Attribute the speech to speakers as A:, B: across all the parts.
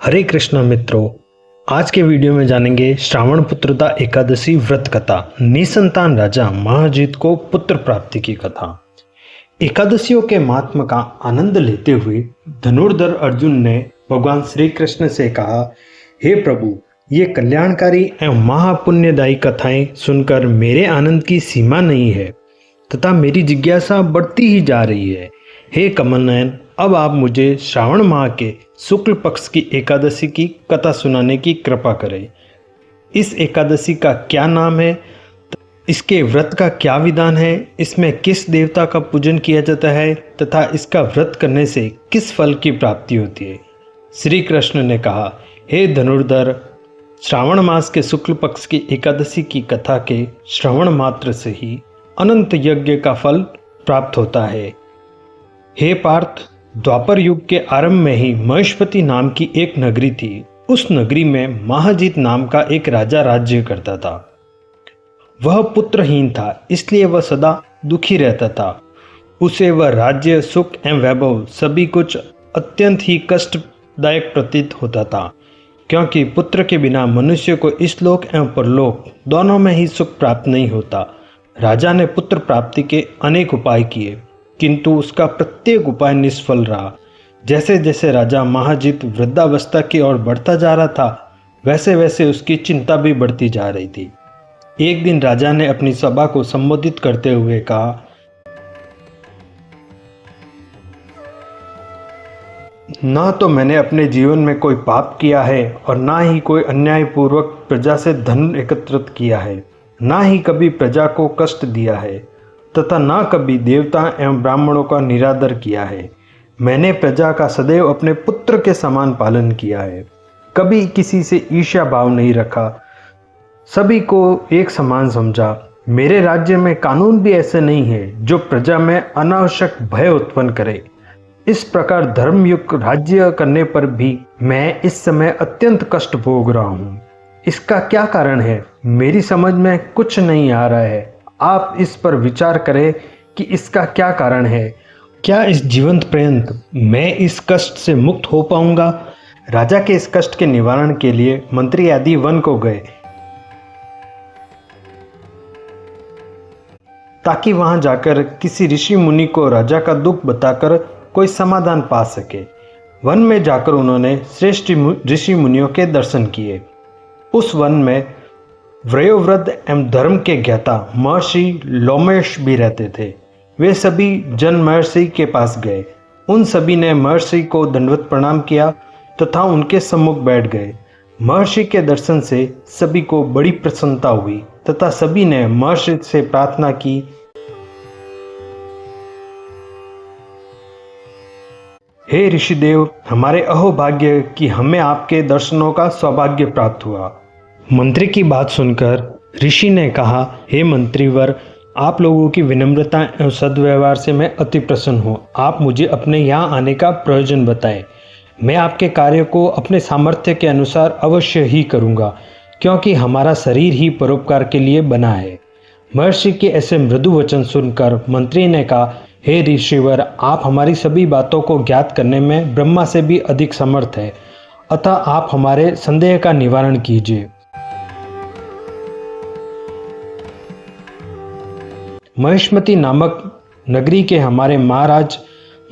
A: हरे कृष्णा मित्रों, आज के वीडियो में जानेंगे श्रावण पुत्रदा एकादशी व्रत कथा। निसंतान राजा महाजीत को पुत्र प्राप्ति की कथा। एकादशियों के महात्म का आनंद लेते हुए धनुर्धर अर्जुन ने भगवान श्री कृष्ण से कहा, हे प्रभु, ये कल्याणकारी एवं महापुण्यदायी कथाएं सुनकर मेरे आनंद की सीमा नहीं है तथा मेरी जिज्ञासा बढ़ती ही जा रही है। हे कमलनयन, अब आप मुझे श्रावण माह के शुक्ल पक्ष की एकादशी की कथा सुनाने की कृपा करें। इस एकादशी का क्या नाम है, इसके व्रत का क्या विधान है, इसमें किस देवता का पूजन किया जाता है तथा इसका व्रत करने से किस फल की प्राप्ति होती है। श्री कृष्ण ने कहा, हे धनुर्धर, श्रावण मास के शुक्ल पक्ष की एकादशी की कथा के श्रवण मात्र से ही अनंत यज्ञ का फल प्राप्त होता है। हे पार्थ, द्वापर युग के आरंभ में ही महेशपति नाम की एक नगरी थी। उस नगरी में महाजीत नाम का एक राजा राज्य करता था। वह पुत्रहीन था, इसलिए वह सदा दुखी रहता था। उसे वह राज्य, सुख एवं वैभव सभी कुछ अत्यंत ही कष्टदायक प्रतीत होता था, क्योंकि पुत्र के बिना मनुष्य को इस लोक एवं परलोक दोनों में ही सुख प्राप्त नहीं होता। राजा ने पुत्र प्राप्ति के अनेक उपाय किए, किंतु उसका प्रत्येक उपाय निष्फल रहा। जैसे जैसे राजा महाजीत वृद्धावस्था की ओर बढ़ता जा रहा था, वैसे वैसे उसकी चिंता भी बढ़ती जा रही थी। एक दिन राजा ने अपनी सभा को संबोधित करते हुए कहा, ना तो मैंने अपने जीवन में कोई पाप किया है और ना ही कोई अन्यायपूर्वक प्रजा से धन एकत्रित किया है, ना ही कभी प्रजा को कष्ट दिया है तथा न कभी देवता एवं ब्राह्मणों का निरादर किया है। मैंने प्रजा का सदैव अपने पुत्र के समान पालन किया है, कभी किसी से ईर्ष्या भाव नहीं रखा, सभी को एक समान समझा। मेरे राज्य में कानून भी ऐसे नहीं है जो प्रजा में अनावश्यक भय उत्पन्न करे। इस प्रकार धर्मयुक्त राज्य करने पर भी मैं इस समय अत्यंत कष्ट भोग रहा हूँ। इसका क्या कारण है, मेरी समझ में कुछ नहीं आ रहा है। आप इस पर विचार करें कि इसका क्या कारण है। क्या इस जीवंत पर्यंत मैं इस कष्ट से मुक्त हो पाऊंगा? राजा के इस कष्ट के निवारण के लिए मंत्री आदि वन को गए, ताकि वहां जाकर किसी ऋषि मुनि को राजा का दुख बताकर कोई समाधान पा सके। वन में जाकर उन्होंने श्रेष्ठ ऋषि मुनियों के दर्शन किए। उस वन में वयोवृद्ध एवं धर्म के ज्ञाता महर्षि लोमेश भी रहते थे। वे सभी जन महर्षि के पास गए। उन सभी ने महर्षि को दंडवत प्रणाम किया तथा उनके सम्मुख बैठ गए। महर्षि के दर्शन से सभी को बड़ी प्रसन्नता हुई तथा सभी ने महर्षि से प्रार्थना की, हे ऋषिदेव, हमारे अहोभाग्य कि हमें आपके दर्शनों का सौभाग्य प्राप्त हुआ। मंत्री की बात सुनकर ऋषि ने कहा, हे मंत्रीवर, आप लोगों की विनम्रता एवं सद्व्यवहार से मैं अति प्रसन्न हूँ। आप मुझे अपने यहाँ आने का प्रयोजन बताएं। मैं आपके कार्य को अपने सामर्थ्य के अनुसार अवश्य ही करूँगा, क्योंकि हमारा शरीर ही परोपकार के लिए बना है। महर्षि के ऐसे मृदु वचन सुनकर मंत्री ने कहा, हे ऋषिवर, आप हमारी सभी बातों को ज्ञात करने में ब्रह्मा से भी अधिक समर्थ है, अतः आप हमारे संदेह का निवारण कीजिए। महेशमती नामक नगरी के हमारे महाराज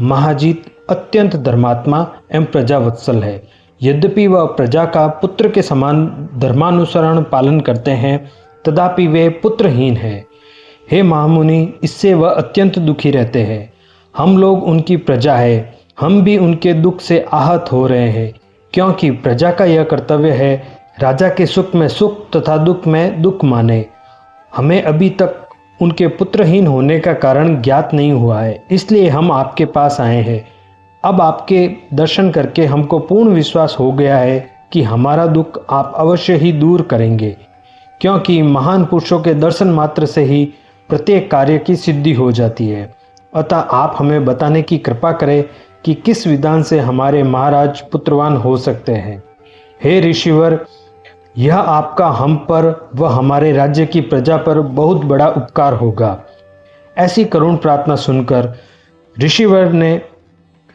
A: महाजीत अत्यंत धर्मात्मा एवं प्रजावत्सल है। यद्यपि वह प्रजा का पुत्र के समान धर्मानुसरण पालन करते हैं, तथापि वे पुत्रहीन हैं। हे महामुनि, इससे वह अत्यंत दुखी रहते हैं। हम लोग उनकी प्रजा है, हम भी उनके दुख से आहत हो रहे हैं, क्योंकि प्रजा का यह कर्तव्य है राजा के सुख में सुख तथा दुख में दुख माने। हमें अभी तक उनके पुत्रहीन होने का कारण ज्ञात नहीं हुआ है, इसलिए हम आपके पास आए हैं। अब आपके दर्शन करके हमको पूर्ण विश्वास हो गया है कि हमारा दुख आप अवश्य ही दूर करेंगे, क्योंकि महान पुरुषों के दर्शन मात्र से ही प्रत्येक कार्य की सिद्धि हो जाती है। अतः आप हमें बताने की कृपा करें कि किस विधान से हमारे महाराज पुत्रवान हो सकते हैं। हे ऋषिवर, यह आपका हम पर व हमारे राज्य की प्रजा पर बहुत बड़ा उपकार होगा। ऐसी करुण प्रार्थना सुनकर ऋषिवर ने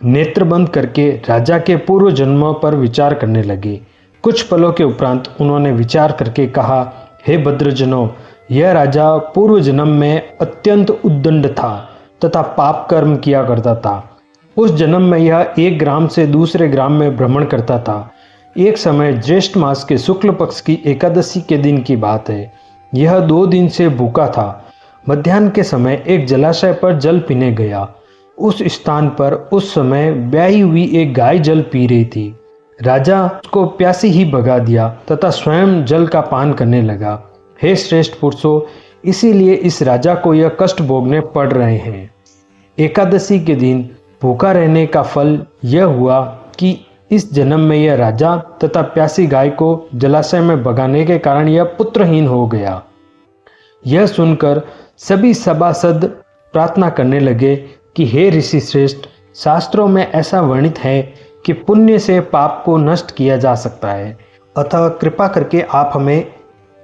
A: नेत्र बंद करके राजा के पूर्व जन्मों पर विचार करने लगे। कुछ पलों के उपरांत उन्होंने विचार करके कहा, हे भद्रजनों, यह राजा पूर्व जन्म में अत्यंत उद्दंड था तथा पाप कर्म किया करता था। उस जन्म में यह एक ग्राम से दूसरे ग्राम में भ्रमण करता था। एक समय ज्येष्ठ मास के शुक्ल पक्ष की एकादशी के दिन की बात है। यह 2 दिन से भूखा था। मध्याह्न के समय एक जलाशय पर जल पीने गया। उस स्थान पर उस समय ब्याही हुई एक गाय जल पी रही थी। राजा उसको प्यासी ही भगा दिया तथा स्वयं जल का पान करने लगा। हे श्रेष्ठ पुरुषों, इसीलिए इस राजा को यह कष्ट भोगने पड़ रहे हैं। एकादशी के दिन भूखा रहने का फल यह हुआ कि इस जन्म में यह राजा तथा प्यासी गाय को जलाशय में भगाने के कारण यह पुत्रहीन हो गया। यह सुनकर सभी सभासद प्रार्थना करने लगे कि हे ऋषि श्रेष्ठ, शास्त्रों में ऐसा वर्णित है कि पुण्य से पाप को नष्ट किया जा सकता है, अतः कृपा करके आप हमें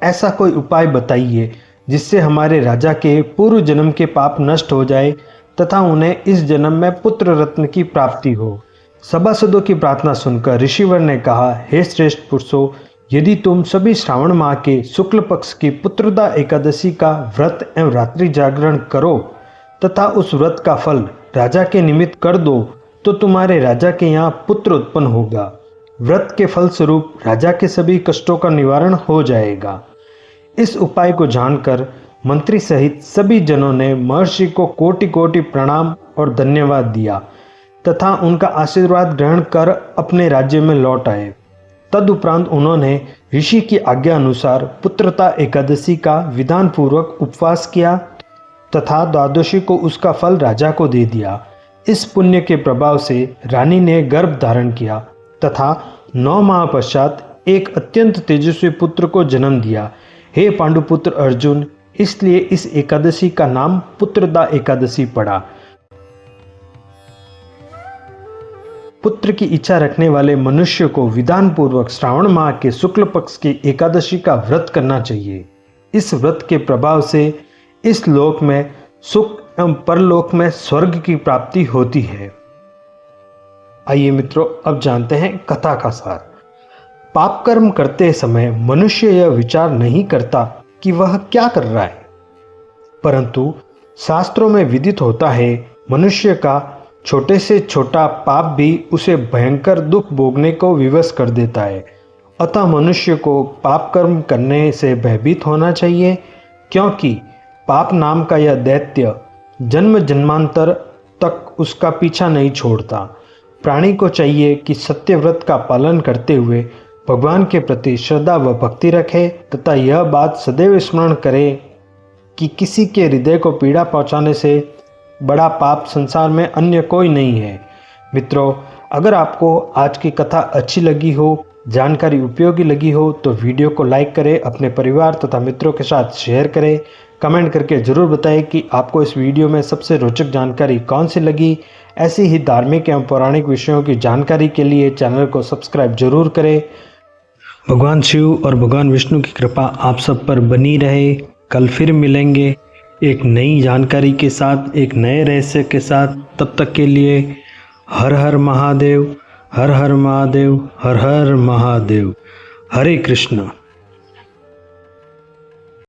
A: ऐसा कोई उपाय बताइए जिससे हमारे राजा के पूर्व जन्म के पाप नष्ट हो जाए तथा उन्हें इस जन्म में पुत्र रत्न की प्राप्ति हो। सभासदों की प्रार्थना सुनकर ऋषिवर ने कहा, हे श्रेष्ठ पुरुषों, यदि तुम सभी श्रावण माह के शुक्ल पक्ष की पुत्रदा एकादशी का व्रत एवं रात्रि जागरण करो तथा उस व्रत का फल राजा के निमित्त कर दो तो तुम्हारे राजा के यहाँ पुत्र उत्पन्न होगा। व्रत के फल स्वरूप राजा के सभी कष्टों का निवारण हो जाएगा। इस उपाय को जानकर मंत्री सहित सभी जनों ने महर्षि को कोटि कोटि प्रणाम और धन्यवाद दिया तथा उनका आशीर्वाद ग्रहण कर अपने राज्य में लौट आए। तदुपरांत उन्होंने ऋषि की आज्ञा अनुसार पुत्रता एकादशी का विधान पूर्वक उपवास किया तथा द्वादशी को उसका फल राजा को दे दिया। इस पुण्य के प्रभाव से रानी ने गर्भ धारण किया तथा 9 माह पश्चात एक अत्यंत तेजस्वी पुत्र को जन्म दिया। हे पांडुपुत्र अर्जुन, इसलिए इस एकादशी का नाम पुत्रदा एकादशी पड़ा। पुत्र की इच्छा रखने वाले मनुष्य को विधान पूर्वक श्रावण माह के शुक्ल पक्ष की एकादशी का व्रत करना चाहिए। इस व्रत के प्रभाव से इस लोक में सुख एवं परलोक में स्वर्ग की प्राप्ति होती है। आइए मित्रों, अब जानते हैं कथा का सार। पाप कर्म करते समय मनुष्य यह विचार नहीं करता कि वह क्या कर रहा है, परंतु शास्त्रों में विदित होता है मनुष्य का छोटे से छोटा पाप भी उसे भयंकर दुख भोगने को विवश कर देता है। अतः मनुष्य को पाप कर्म करने से भयभीत होना चाहिए, क्योंकि पाप नाम का यह दैत्य जन्म जन्मांतर तक उसका पीछा नहीं छोड़ता। प्राणी को चाहिए कि सत्यव्रत का पालन करते हुए भगवान के प्रति श्रद्धा व भक्ति रखे तथा यह बात सदैव स्मरण करे कि किसी के हृदय को पीड़ा पहुंचाने से बड़ा पाप संसार में अन्य कोई नहीं है। मित्रों, अगर आपको आज की कथा अच्छी लगी हो, जानकारी उपयोगी लगी हो तो वीडियो को लाइक करें, अपने परिवार तथा मित्रों के साथ शेयर करें। कमेंट करके ज़रूर बताएं कि आपको इस वीडियो में सबसे रोचक जानकारी कौन सी लगी। ऐसी ही धार्मिक एवं पौराणिक विषयों की जानकारी के लिए चैनल को सब्सक्राइब जरूर करें। भगवान शिव और भगवान विष्णु की कृपा आप सब पर बनी रहे। कल फिर मिलेंगे एक नई जानकारी के साथ, एक नए रहस्य के साथ। तब तक के लिए हर हर महादेव, हर हर महादेव, हर हर महादेव। हरे कृष्ण।